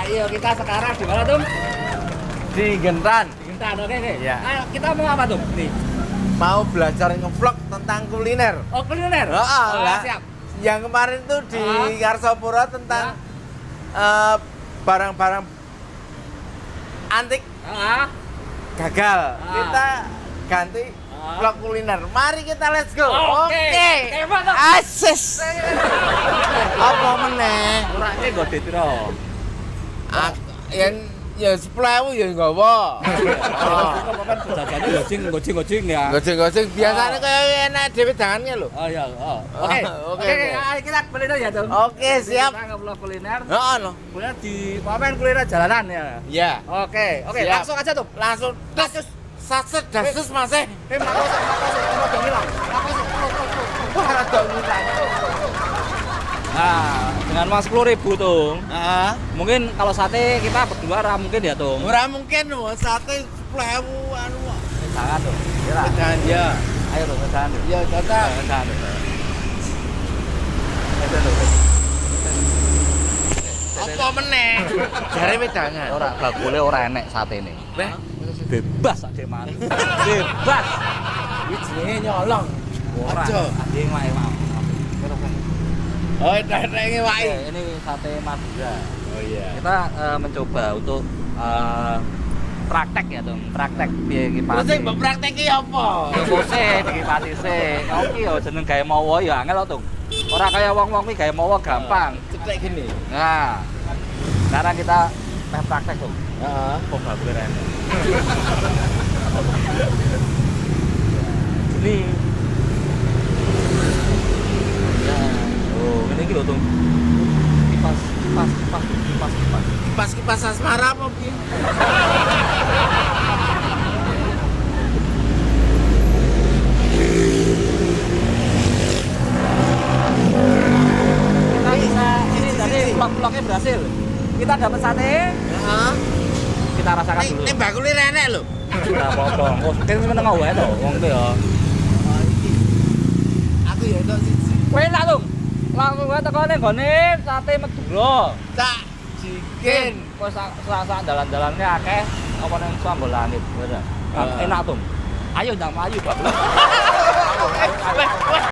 Iya, kita sekarang di mana, Tum? Di Gentan. Di Gentan, oke. Iya. Nah, kita mau apa, Tum? Nih. Mau belajar ngevlog tentang kuliner. Oh, kuliner? Lah. Siap. Yang kemarin tuh di Karsopuro tentang barang-barang antik gagal. Kita ganti vlog kuliner. Mari kita let's go. Oke. Mantap. Asis. Apa meneh? Urake gede piro? Yang ya 10.000 ya nggawa. Kemarin jajannya goceng ya. Goceng-goceng biasanya kayak enak dhewe dangane lho. Oh iya, Oke. Oke. Ayo kita kuliner ya, Tum. Oke, siap. Kita nge-vlog kuliner. Heeh, no. Kuliner di momen kuliner jalanan ya. Iya. Oke, Siap. langsung aja, Tum. Langsung dasus saset dasus Mas. Makasih, hilang. Wah, rada ngilang. Nah, dengan uang 10.000 Tung. Heeh. Mungkin kalau sate kita berdua mungkin ya, Tung. Ora mungkin lho, sate 10.000 anu. Jangan, Tung. Iya. Jangan ya. Ayo, Tung, jangan. Ya, cocok. Jangan. Apa meneh? Jare wedangan. Ora bakule ora enek satene. Weh, Bebas sak mana. Bebas. iki jenenge nyolong. Ora. Aja. Anjing wae mau. Oh, nek waki. Ini sate Madura. Oh iya. Kita mencoba untuk praktek ya, Tung. Praktek piye iki Terus pati. sing mbok prakteki apa? Ya bose dikipati sih. Ngopi yo jeneng gawe mawa ya angel Tung. Ora kaya wong-wong kuwi gawe mawa gampang. Cetek gini. Nah. Sekarang kita praktek, Tung. Heeh. Kok gak boleh rene. Ini. Ya. Oh, ini iki lho, Tung. Kipas. Kipas asmara apa piye? Kita bisa ini dari vlog-vlognya berhasil. Kita dapat sate, Heeh. kita rasakan dulu. Nek bakule renek lho. Ora apa-apa. Kok kita meneng wae to, wong ku ya. Aku ya entuk siji. Kowe enak, Tung. Langsung wae teko ning gone sate Madura. Tak jikin. Kok sak dalan-dalannya akeh apa ning Sambal Langit. Enak, Tung. Ayo ndang mlayu, Pak.